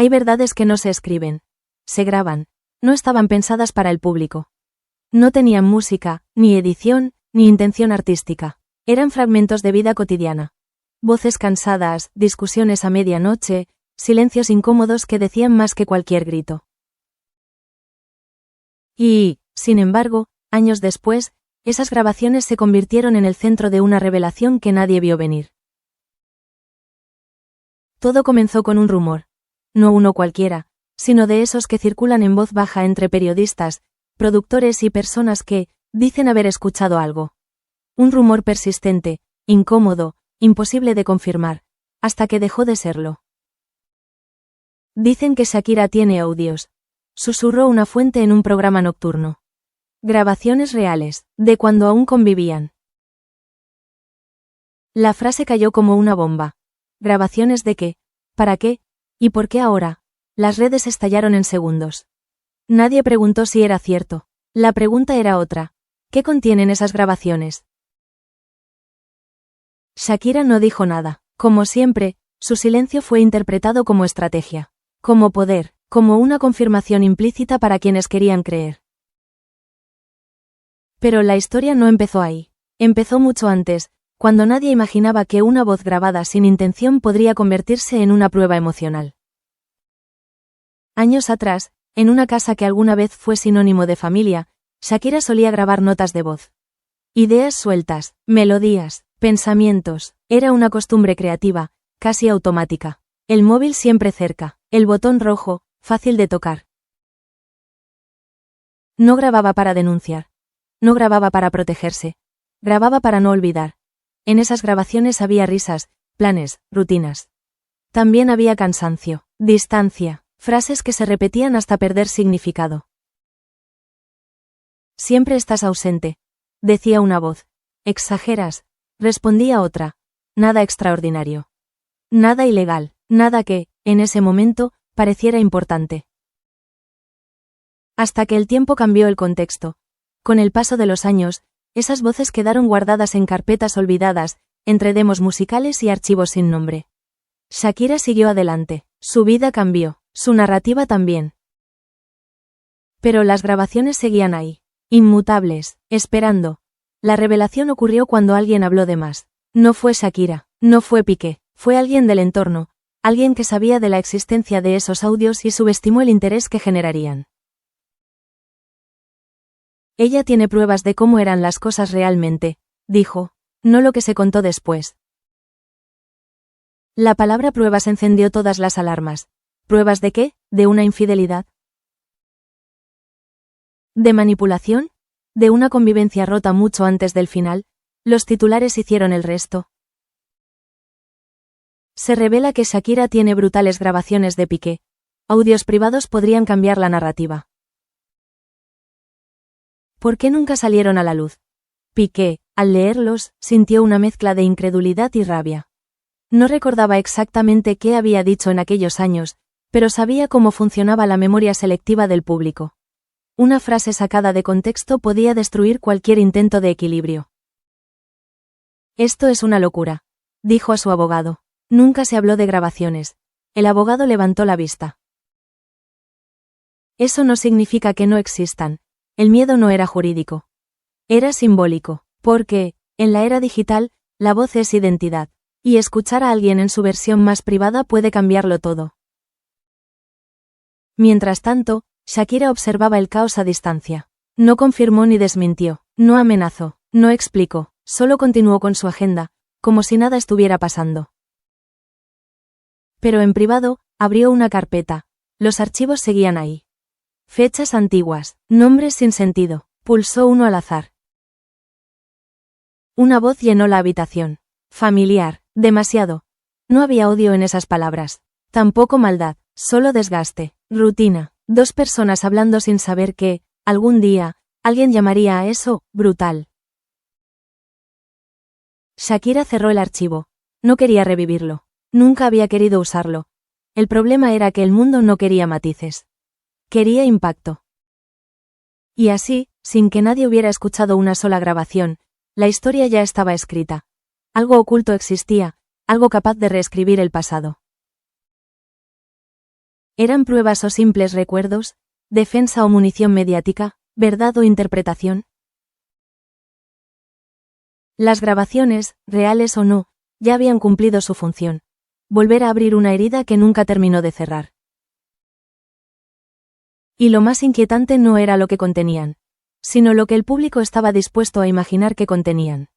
Hay verdades que no se escriben. Se graban. No estaban pensadas para el público. No tenían música, ni edición, ni intención artística. Eran fragmentos de vida cotidiana. Voces cansadas, discusiones a medianoche, silencios incómodos que decían más que cualquier grito. Y, sin embargo, años después, esas grabaciones se convirtieron en el centro de una revelación que nadie vio venir. Todo comenzó con un rumor. No uno cualquiera, sino de esos que circulan en voz baja entre periodistas, productores y personas que dicen haber escuchado algo. Un rumor persistente, incómodo, imposible de confirmar, hasta que dejó de serlo. Dicen que Shakira tiene audios. Susurró una fuente en un programa nocturno. Grabaciones reales, de cuando aún convivían. La frase cayó como una bomba. ¿Grabaciones de qué? ¿Para qué? ¿Y por qué ahora? Las redes estallaron en segundos. Nadie preguntó si era cierto. La pregunta era otra. ¿Qué contienen esas grabaciones? Shakira no dijo nada. Como siempre, su silencio fue interpretado como estrategia. Como poder, como una confirmación implícita para quienes querían creer. Pero la historia no empezó ahí. Empezó mucho antes, cuando nadie imaginaba que una voz grabada sin intención podría convertirse en una prueba emocional. Años atrás, en una casa que alguna vez fue sinónimo de familia, Shakira solía grabar notas de voz. Ideas sueltas, melodías, pensamientos, era una costumbre creativa, casi automática. El móvil siempre cerca, el botón rojo, fácil de tocar. No grababa para denunciar. No grababa para protegerse. Grababa para no olvidar. En esas grabaciones había risas, planes, rutinas. También había cansancio, distancia, frases que se repetían hasta perder significado. Siempre estás ausente, decía una voz. Exageras, respondía otra. Nada extraordinario. Nada ilegal, nada que, en ese momento, pareciera importante. Hasta que el tiempo cambió el contexto. Con el paso de los años, esas voces quedaron guardadas en carpetas olvidadas, entre demos musicales y archivos sin nombre. Shakira siguió adelante, su vida cambió, su narrativa también. Pero las grabaciones seguían ahí, inmutables, esperando. La revelación ocurrió cuando alguien habló de más. No fue Shakira, no fue Piqué, fue alguien del entorno, alguien que sabía de la existencia de esos audios y subestimó el interés que generarían. Ella tiene pruebas de cómo eran las cosas realmente, dijo, no lo que se contó después. La palabra pruebas encendió todas las alarmas. ¿Pruebas de qué? ¿De una infidelidad? ¿De manipulación? ¿De una convivencia rota mucho antes del final? Los titulares hicieron el resto. Se revela que Shakira tiene brutales grabaciones de Piqué. Audios privados podrían cambiar la narrativa. ¿Por qué nunca salieron a la luz? Piqué, al leerlos, sintió una mezcla de incredulidad y rabia. No recordaba exactamente qué había dicho en aquellos años, pero sabía cómo funcionaba la memoria selectiva del público. Una frase sacada de contexto podía destruir cualquier intento de equilibrio. Esto es una locura, dijo a su abogado. Nunca se habló de grabaciones. El abogado levantó la vista. Eso no significa que no existan. El miedo no era jurídico. Era simbólico, porque, en la era digital, la voz es identidad, y escuchar a alguien en su versión más privada puede cambiarlo todo. Mientras tanto, Shakira observaba el caos a distancia. No confirmó ni desmintió, no amenazó, no explicó, solo continuó con su agenda, como si nada estuviera pasando. Pero en privado, abrió una carpeta. Los archivos seguían ahí. Fechas antiguas, nombres sin sentido, pulsó uno al azar. Una voz llenó la habitación. Familiar, demasiado. No había odio en esas palabras. Tampoco maldad, solo desgaste, rutina. Dos personas hablando sin saber que, algún día, alguien llamaría a eso, brutal. Shakira cerró el archivo. No quería revivirlo. Nunca había querido usarlo. El problema era que el mundo no quería matices. Quería impacto. Y así, sin que nadie hubiera escuchado una sola grabación, la historia ya estaba escrita. Algo oculto existía, algo capaz de reescribir el pasado. ¿Eran pruebas o simples recuerdos? ¿Defensa o munición mediática? ¿Verdad o interpretación? Las grabaciones, reales o no, ya habían cumplido su función. Volver a abrir una herida que nunca terminó de cerrar. Y lo más inquietante no era lo que contenían, sino lo que el público estaba dispuesto a imaginar que contenían.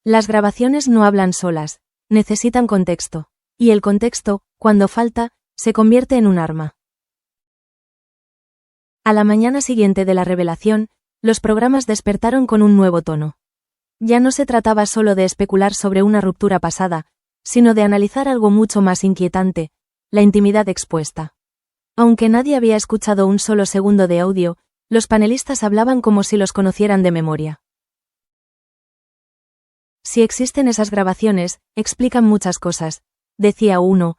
Las grabaciones no hablan solas, necesitan contexto, y el contexto, cuando falta, se convierte en un arma. A la mañana siguiente de la revelación, los programas despertaron con un nuevo tono. Ya no se trataba solo de especular sobre una ruptura pasada, sino de analizar algo mucho más inquietante, la intimidad expuesta. Aunque nadie había escuchado un solo segundo de audio, los panelistas hablaban como si los conocieran de memoria. Si existen esas grabaciones, explican muchas cosas, decía uno,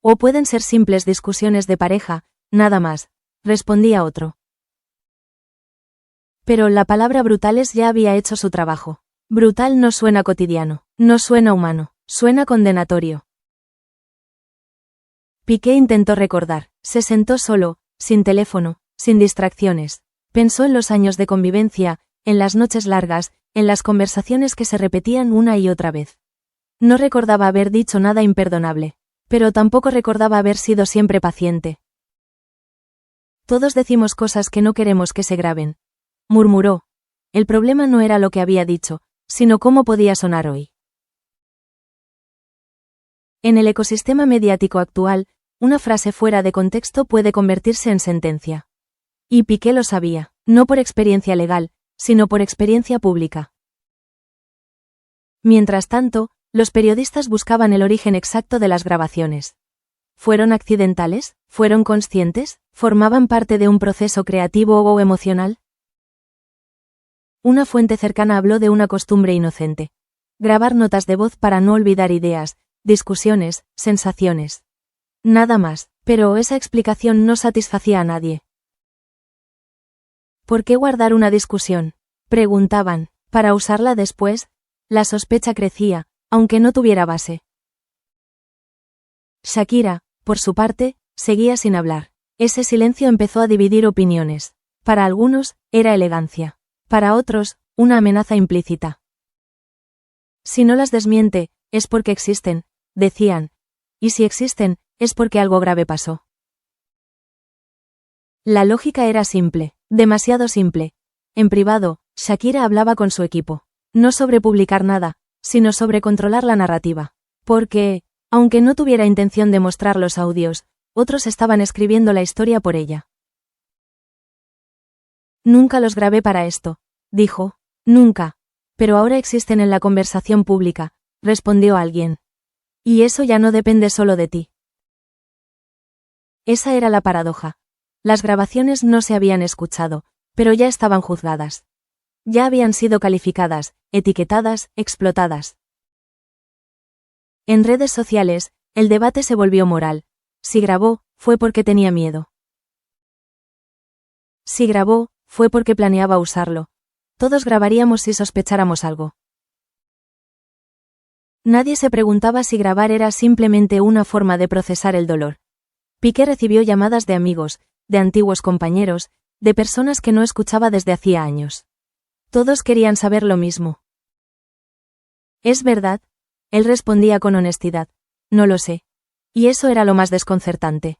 o pueden ser simples discusiones de pareja, nada más, respondía otro. Pero la palabra brutales ya había hecho su trabajo. Brutal no suena cotidiano, no suena humano, suena condenatorio. Piqué intentó recordar, se sentó solo, sin teléfono, sin distracciones. Pensó en los años de convivencia, en las noches largas, en las conversaciones que se repetían una y otra vez. No recordaba haber dicho nada imperdonable, pero tampoco recordaba haber sido siempre paciente. Todos decimos cosas que no queremos que se graben, murmuró. El problema no era lo que había dicho, sino cómo podía sonar hoy. En el ecosistema mediático actual, una frase fuera de contexto puede convertirse en sentencia. Y Piqué lo sabía, no por experiencia legal, sino por experiencia pública. Mientras tanto, los periodistas buscaban el origen exacto de las grabaciones. ¿Fueron accidentales? ¿Fueron conscientes? ¿Formaban parte de un proceso creativo o emocional? Una fuente cercana habló de una costumbre inocente. Grabar notas de voz para no olvidar ideas, discusiones, sensaciones. Nada más, pero esa explicación no satisfacía a nadie. ¿Por qué guardar una discusión?, preguntaban, para usarla después. La sospecha crecía, aunque no tuviera base. Shakira, por su parte, seguía sin hablar. Ese silencio empezó a dividir opiniones. Para algunos, era elegancia. Para otros, una amenaza implícita. Si no las desmiente, es porque existen, decían. Y si existen, es porque algo grave pasó. La lógica era simple, demasiado simple. En privado, Shakira hablaba con su equipo. No sobre publicar nada, sino sobre controlar la narrativa. Porque, aunque no tuviera intención de mostrar los audios, otros estaban escribiendo la historia por ella. Nunca los grabé para esto, dijo. Nunca. Pero ahora existen en la conversación pública, respondió alguien. Y eso ya no depende solo de ti. Esa era la paradoja. Las grabaciones no se habían escuchado, pero ya estaban juzgadas. Ya habían sido calificadas, etiquetadas, explotadas. En redes sociales, el debate se volvió moral. Si grabó, fue porque tenía miedo. Si grabó, fue porque planeaba usarlo. Todos grabaríamos si sospecháramos algo. Nadie se preguntaba si grabar era simplemente una forma de procesar el dolor. Piqué recibió llamadas de amigos, de antiguos compañeros, de personas que no escuchaba desde hacía años. Todos querían saber lo mismo. ¿Es verdad? Él respondía con honestidad. No lo sé. Y eso era lo más desconcertante.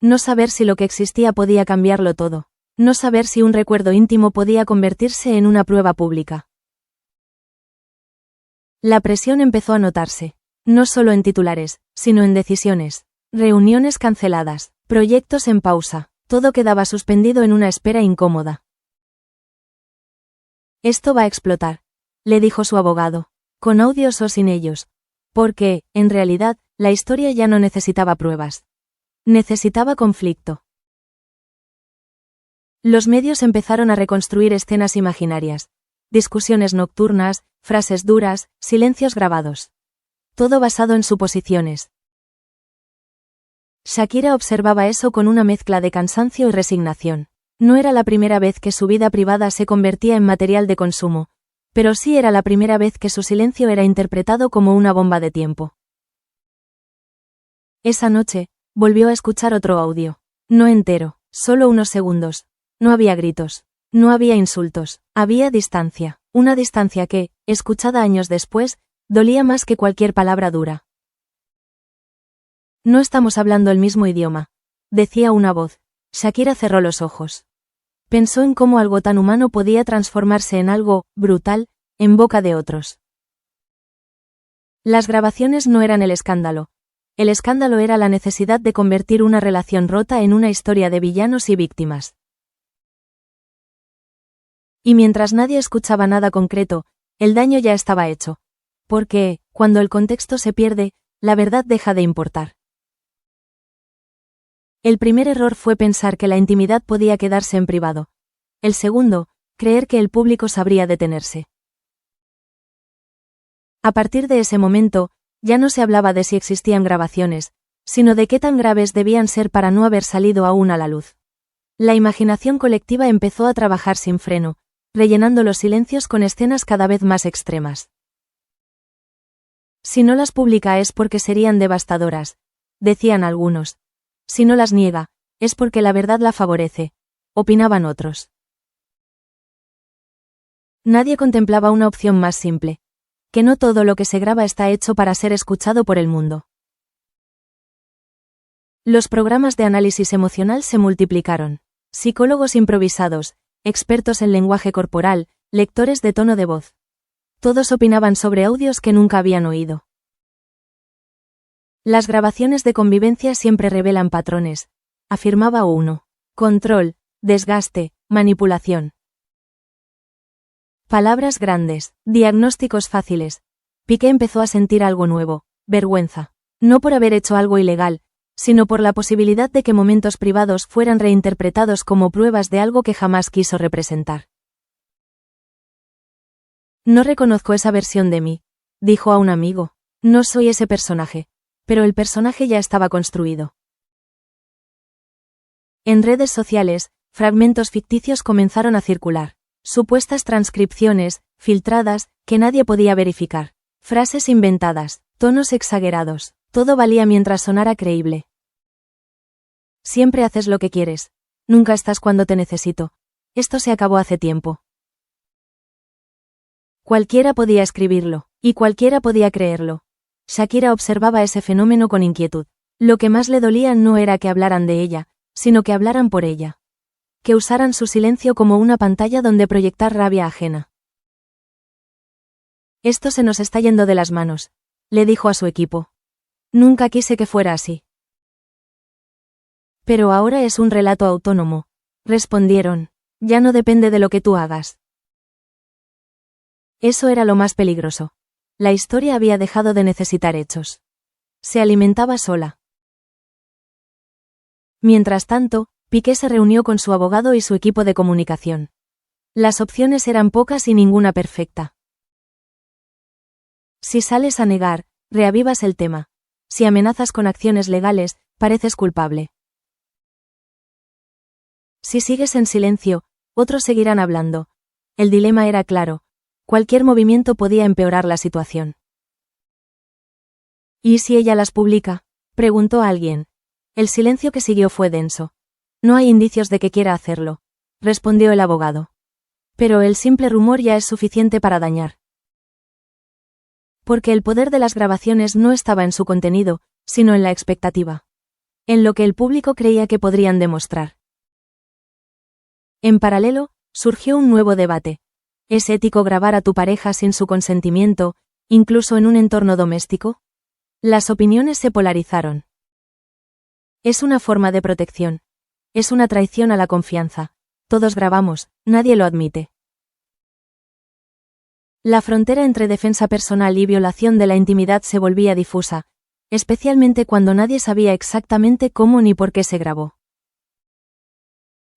No saber si lo que existía podía cambiarlo todo. No saber si un recuerdo íntimo podía convertirse en una prueba pública. La presión empezó a notarse. No solo en titulares, sino en decisiones. Reuniones canceladas, proyectos en pausa. Todo quedaba suspendido en una espera incómoda. Esto va a explotar, le dijo su abogado, con audios o sin ellos. Porque, en realidad, la historia ya no necesitaba pruebas. Necesitaba conflicto. Los medios empezaron a reconstruir escenas imaginarias. Discusiones nocturnas, frases duras, silencios grabados. Todo basado en suposiciones. Shakira observaba eso con una mezcla de cansancio y resignación. No era la primera vez que su vida privada se convertía en material de consumo, pero sí era la primera vez que su silencio era interpretado como una bomba de tiempo. Esa noche, Volvió a escuchar otro audio. No entero, solo unos segundos. No había gritos. No había insultos. Había distancia. Una distancia que, escuchada años después, dolía más que cualquier palabra dura. No estamos hablando el mismo idioma, decía una voz. Shakira cerró los ojos. Pensó en cómo algo tan humano podía transformarse en algo brutal en boca de otros. Las grabaciones no eran el escándalo. El escándalo era la necesidad de convertir una relación rota en una historia de villanos y víctimas. Y mientras nadie escuchaba nada concreto, el daño ya estaba hecho. Porque, cuando el contexto se pierde, la verdad deja de importar. El primer error fue pensar que la intimidad podía quedarse en privado. El segundo, creer que el público sabría detenerse. A partir de ese momento, ya no se hablaba de si existían grabaciones, sino de qué tan graves debían ser para no haber salido aún a la luz. La imaginación colectiva empezó a trabajar sin freno, rellenando los silencios con escenas cada vez más extremas. Si no las publica es porque serían devastadoras, decían algunos. Si no las niega, es porque la verdad la favorece, opinaban otros. Nadie contemplaba una opción más simple. Que no todo lo que se graba está hecho para ser escuchado por el mundo. Los programas de análisis emocional se multiplicaron. Psicólogos improvisados, expertos en lenguaje corporal, lectores de tono de voz. Todos opinaban sobre audios que nunca habían oído. Las grabaciones de convivencia siempre revelan patrones, afirmaba uno. Control, desgaste, manipulación. Palabras grandes, diagnósticos fáciles. Piqué empezó a sentir algo nuevo, vergüenza. No por haber hecho algo ilegal, sino por la posibilidad de que momentos privados fueran reinterpretados como pruebas de algo que jamás quiso representar. No reconozco esa versión de mí, dijo a un amigo. No soy ese personaje. Pero el personaje ya estaba construido. En redes sociales, fragmentos ficticios comenzaron a circular. Supuestas transcripciones, filtradas, que nadie podía verificar. Frases inventadas, tonos exagerados, todo valía mientras sonara creíble. Siempre haces lo que quieres. Nunca estás cuando te necesito. Esto se acabó hace tiempo. Cualquiera podía escribirlo, y cualquiera podía creerlo. Shakira observaba ese fenómeno con inquietud. Lo que más le dolía no era que hablaran de ella, sino que hablaran por ella. Que usaran su silencio como una pantalla donde proyectar rabia ajena. Esto se nos está yendo de las manos, le dijo a su equipo. Nunca quise que fuera así. Pero ahora es un relato autónomo, respondieron. Ya no depende de lo que tú hagas. Eso era lo más peligroso. La historia había dejado de necesitar hechos. Se alimentaba sola. Mientras tanto, Piqué se reunió con su abogado y su equipo de comunicación. Las opciones eran pocas y ninguna perfecta. Si sales a negar, reavivas el tema. Si amenazas con acciones legales, pareces culpable. Si sigues en silencio, otros seguirán hablando. El dilema era claro. Cualquier movimiento podía empeorar la situación. ¿Y si ella las publica?, preguntó alguien. El silencio que siguió fue denso. No hay indicios de que quiera hacerlo, respondió el abogado. Pero el simple rumor ya es suficiente para dañar. Porque el poder de las grabaciones no estaba en su contenido, sino en la expectativa. En lo que el público creía que podrían demostrar. En paralelo, surgió un nuevo debate. ¿Es ético grabar a tu pareja sin su consentimiento, incluso en un entorno doméstico? Las opiniones se polarizaron. Es una forma de protección. Es una traición a la confianza. Todos grabamos, nadie lo admite. La frontera entre defensa personal y violación de la intimidad se volvía difusa, especialmente cuando nadie sabía exactamente cómo ni por qué se grabó.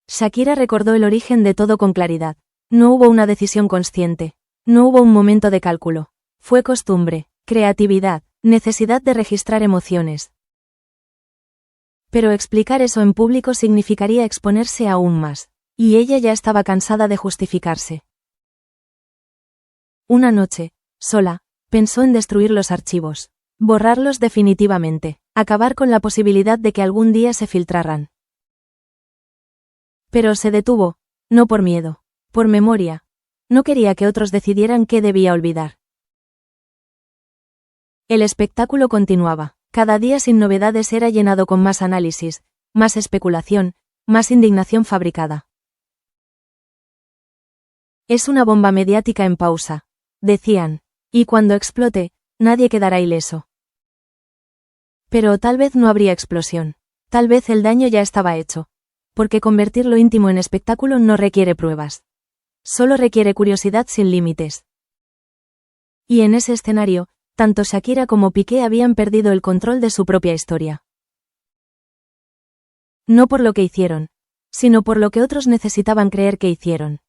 Shakira recordó el origen de todo con claridad. No hubo una decisión consciente. No hubo un momento de cálculo. Fue costumbre, creatividad, necesidad de registrar emociones. Pero explicar eso en público significaría exponerse aún más. Y ella ya estaba cansada de justificarse. Una noche, sola, pensó en destruir los archivos. Borrarlos definitivamente. Acabar con la posibilidad de que algún día se filtraran. Pero se detuvo, no por miedo, por memoria. No quería que otros decidieran qué debía olvidar. El espectáculo continuaba. Cada día sin novedades era llenado con más análisis, más especulación, más indignación fabricada. Es una bomba mediática en pausa, decían, y cuando explote, nadie quedará ileso. Pero tal vez no habría explosión. Tal vez el daño ya estaba hecho. Porque convertir lo íntimo en espectáculo no requiere pruebas. Solo requiere curiosidad sin límites. Y en ese escenario, tanto Shakira como Piqué habían perdido el control de su propia historia. No por lo que hicieron, sino por lo que otros necesitaban creer que hicieron.